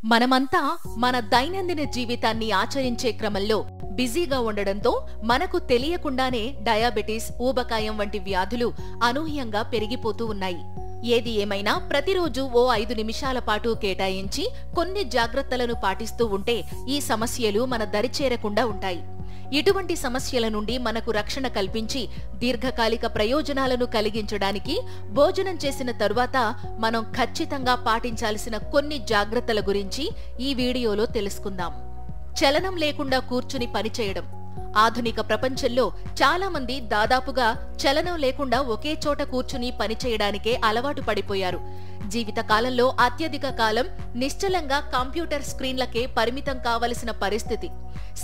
మనమంతా మన దైనందిన జీవితాన్ని ఆచరించే క్రమంలో బిజీగా ఉండడంతో మనకు తెలియకుండానే డయాబెటీస్, ఊబకాయం వంటి వ్యాధులు అనూహ్యంగా పెరిగిపోతూ ఉన్నాయి. ఏది ఏమైనా ప్రతిరోజు ఓ 5 నిమిషాల పాటు కేటాయించి కొన్ని జాగ్రత్తలను పాటిస్తూ ఉంటే ఈ సమస్యలు మన దరిచేరకుండా ఉంటాయి. ఇటువంటి సమస్యల నుండి మనకు రక్షణ కల్పించి దీర్ఘకాలిక ప్రయోజనాలను కలిగించడానికి భోజనం చేసిన తరువాత మనం ఖచ్చితంగా పాటించాల్సిన కొన్ని జాగ్రత్తల గురించి ఈ వీడియోలో తెలుసుకుందాం. చలనం లేకుండా కూర్చుని పనిచేయడం. ఆధునిక ప్రపంచంలో చాలా మంది దాదాపుగా చలనం లేకుండా ఒకే చోట కూర్చుని పనిచేయడానికే అలవాటు పడిపోయారు. జీవితకాలంలో అత్యధిక కాలం నిశ్చలంగా కంప్యూటర్ స్క్రీన్లకే పరిమితం కావలసిన పరిస్థితి.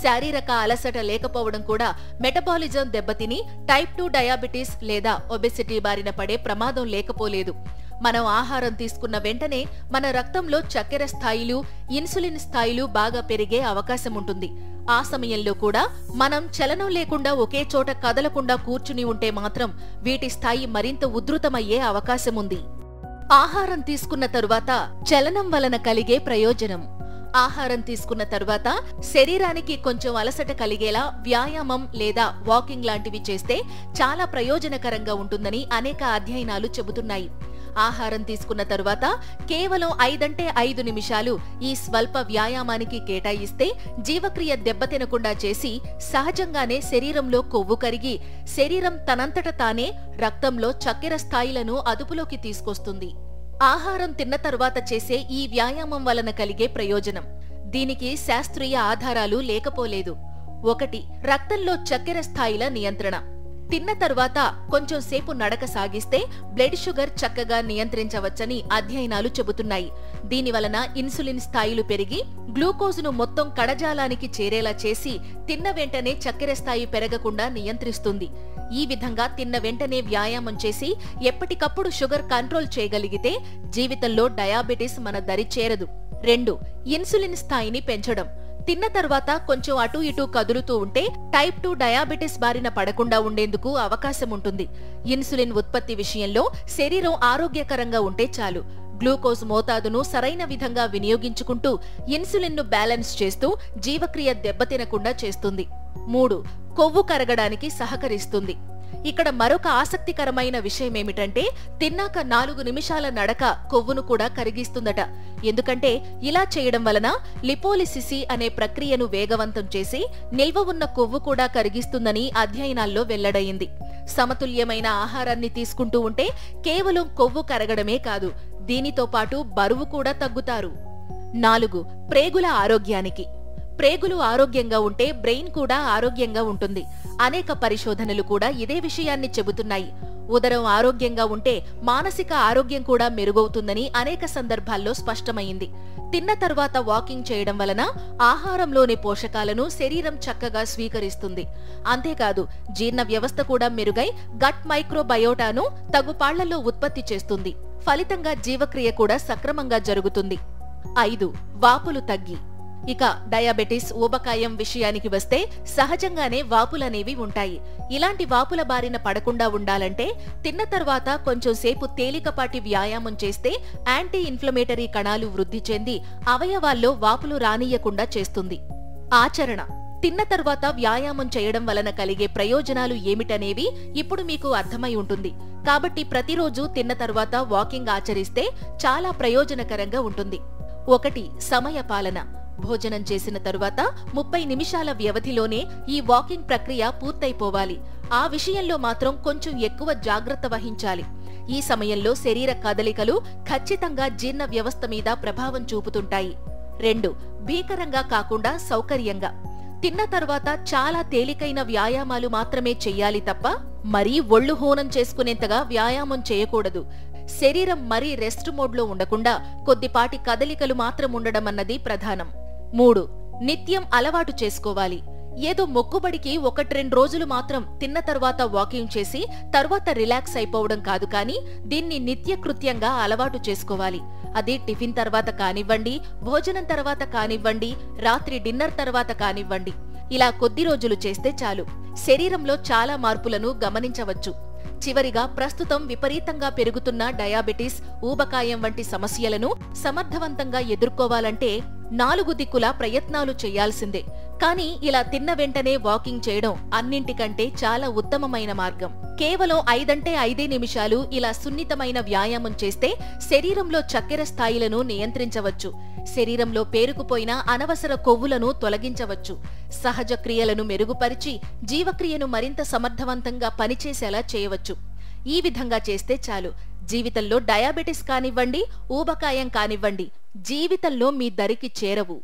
శారీరక అలసట లేకపోవడం కూడా మెటబాలిజం దెబ్బతిని టైప్ 2 డయాబెటీస్ లేదా ఒబెసిటీ బారిన పడే ప్రమాదం లేకపోలేదు. మనం ఆహారం తీసుకున్న వెంటనే మన రక్తంలో చక్కెర స్థాయిలు, ఇన్సులిన్ స్థాయిలు బాగా పెరిగే అవకాశం ఉంటుంది. ఆ సమయంలో కూడా మనం చలనం లేకుండా ఒకే చోట కదలకుండా కూర్చుని ఉంటే మాత్రం వీటి స్థాయి మరింత ఉధృతమయ్యే అవకాశం ఉంది. ఆహారం తీసుకున్న తరువాత చలనం వలన కలిగే ప్రయోజనం. ఆహారం తీసుకున్న తరువాత శరీరానికి కొంచెం అలసట కలిగేలా వ్యాయామం లేదా వాకింగ్ లాంటివి చేస్తే చాలా ప్రయోజనకరంగా ఉంటుందని అనేక అధ్యయనాలు చెబుతున్నాయి. ఆహారం తీసుకున్న తరువాత కేవలం 5 నిమిషాలు ఈ స్వల్ప వ్యాయామానికి కేటాయిస్తే జీవక్రియ దెబ్బతినకుండా చేసి సహజంగానే శరీరంలో కొవ్వు కరిగి శరీరం తనంతట తానే రక్తంలో చక్కెర స్థాయిలను అదుపులోకి తీసుకొస్తుంది. ఆహారం తిన్న తరువాత చేసే ఈ వ్యాయామం వలన కలిగే ప్రయోజనం. దీనికి శాస్త్రీయ ఆధారాలు లేకపోలేదు. 1. రక్తంలో చక్కెర స్థాయిల నియంత్రణ. తిన్న తరువాత కొంచెం సేపు నడక సాగిస్తే బ్లడ్ షుగర్ చక్కగా నియంత్రించవచ్చని అధ్యయనాలు చెబుతున్నాయి. దీనివలన ఇన్సులిన్ స్థాయిలు పెరిగి గ్లూకోజును మొత్తం కణజాలానికి చేరేలా చేసి తిన్న వెంటనే చక్కెర స్థాయి పెరగకుండా నియంత్రిస్తుంది. ఈ విధంగా తిన్న వెంటనే వ్యాయామం చేసి ఎప్పటికప్పుడు షుగర్ కంట్రోల్ చేయగలిగితే జీవితంలో డయాబెటీస్ మన దరి చేరదు. 2. ఇన్సులిన్ స్థాయిని పెంచడం. తిన్న తర్వాత కొంచెం అటూ ఇటూ కదులుతూ ఉంటే టైప్ 2 డయాబెటీస్ బారిన పడకుండా ఉండేందుకు అవకాశం ఉంటుంది. ఇన్సులిన్ ఉత్పత్తి విషయంలో శరీరం ఆరోగ్యకరంగా ఉంటే చాలు. గ్లూకోజ్ మోతాదును సరైన విధంగా వినియోగించుకుంటూ ఇన్సులిన్ను బ్యాలెన్స్ చేస్తూ జీవక్రియ దెబ్బతినకుండా చేస్తుంది. 3. కొవ్వు కరగడానికి సహకరిస్తుంది. ఇక్కడ మరొక ఆసక్తికరమైన విషయమేమిటంటే తిన్నాక 4 నిమిషాల నడక కొవ్వును కూడా కరిగిస్తుందట. ఎందుకంటే ఇలా చేయడం వలన లిపోలిసిసి అనే ప్రక్రియను వేగవంతం చేసి నిల్వ ఉన్న కొవ్వు కూడా కరిగిస్తుందని అధ్యయనాల్లో వెల్లడయింది. సమతుల్యమైన ఆహారాన్ని తీసుకుంటూ ఉంటే కేవలం కొవ్వు కరగడమే కాదు, దీనితో పాటు బరువు కూడా తగ్గుతారు. 4. ప్రేగుల ఆరోగ్యానికి. ప్రేగులు ఆరోగ్యంగా ఉంటే బ్రెయిన్ కూడా ఆరోగ్యంగా ఉంటుంది. అనేక పరిశోధనలు కూడా ఇదే విషయాన్ని చెబుతున్నాయి. ఉదరం ఆరోగ్యంగా ఉంటే మానసిక ఆరోగ్యం కూడా మెరుగవుతుందని అనేక సందర్భాల్లో స్పష్టమైంది. తిన్న తర్వాత వాకింగ్ చేయడం వలన ఆహారంలోని పోషకాలను శరీరం చక్కగా స్వీకరిస్తుంది. అంతేకాదు జీర్ణ వ్యవస్థ కూడా మెరుగై గట్ మైక్రోబయోటాను తగుపాళ్లలో ఉత్పత్తి చేస్తుంది. ఫలితంగా జీవక్రియ కూడా సక్రమంగా జరుగుతుంది. 5. వాపులు తగ్గి. ఇక డయాబెటీస్, ఊబకాయం విషయానికి వస్తే సహజంగానే వాపులనేవి ఉంటాయి. ఇలాంటి వాపుల బారిన పడకుండా ఉండాలంటే తిన్న తర్వాత కొంచెం సేపు తేలికపాటి వ్యాయామం చేస్తే యాంటీ ఇన్ఫ్లమేటరీ కణాలు వృద్ధి చెంది అవయవాల్లో వాపులు రానియ్యకుండా చేస్తుంది. ఆచరణ. తిన్న తర్వాత వ్యాయామం చేయడం వలన కలిగే ప్రయోజనాలు ఏమిటనేవి ఇప్పుడు మీకు అర్థమై ఉంటుంది. కాబట్టి ప్రతిరోజు తిన్న తర్వాత వాకింగ్ ఆచరిస్తే చాలా ప్రయోజనకరంగా ఉంటుంది. 1. సమయ పాలన. భోజనం చేసిన తరువాత 30 నిమిషాల వ్యవధిలోనే ఈ వాకింగ్ ప్రక్రియ పూర్తయిపోవాలి. ఆ విషయంలో మాత్రం కొంచెం ఎక్కువ జాగ్రత్త వహించాలి. ఈ సమయంలో శరీర కదలికలు ఖచ్చితంగా జీర్ణ వ్యవస్థ మీద ప్రభావం చూపుతుంటాయి. 2. భీకరంగా కాకుండా సౌకర్యంగా. తిన్న తర్వాత చాలా తేలికైన వ్యాయామాలు మాత్రమే చెయ్యాలి తప్ప మరీ ఒళ్ళు హూనం చేసుకునేంతగా వ్యాయామం చేయకూడదు. శరీరం మరీ రెస్ట్ మోడ్లో ఉండకుండా కొద్దిపాటి కదలికలు మాత్రం ఉండడం అన్నది ప్రధానం. 3. నిత్యం అలవాటు చేసుకోవాలి. ఏదో మొక్కుబడికి 1-2 రోజులు మాత్రం తిన్న తర్వాత వాకింగ్ చేసి తర్వాత రిలాక్స్ అయిపోవడం కాదు, కానీ దీన్ని నిత్యకృత్యంగా అలవాటు చేసుకోవాలి. అది టిఫిన్ తర్వాత కానివ్వండి, భోజనం తర్వాత కానివ్వండి, రాత్రి డిన్నర్ తర్వాత కానివ్వండి. ఇలా కొద్ది రోజులు చేస్తే చాలు శరీరంలో చాలా మార్పులను గమనించవచ్చు. చివరిగా ప్రస్తుతం విపరీతంగా పెరుగుతున్న డయాబెటిస్, ఊబకాయం వంటి సమస్యలను సమర్థవంతంగా ఎదుర్కోవాలంటే 4 దిక్కులా ప్రయత్నాలు చేయాల్సిందే. కానీ ఇలా తిన్న వెంటనే వాకింగ్ చేయడం అన్నింటికంటే చాలా ఉత్తమమైన మార్గం. కేవలం 5 నిమిషాలు ఇలా సున్నితమైన వ్యాయామం చేస్తే శరీరంలో చక్కెర స్థాయిలను నియంత్రించవచ్చు. శరీరంలో పేరుకుపోయిన అనవసర కొవ్వులను తొలగించవచ్చు. సహజ క్రియలను మెరుగుపరిచి జీవక్రియను మరింత సమర్థవంతంగా పనిచేసేలా చేయవచ్చు. ఈ విధంగా చేస్తే చాలు. జీవితంలో డయాబెటిస్ కానివ్వండి, ఊబకాయం కానివ్వండి, జీవితంలో మీ దరికి చేరవు.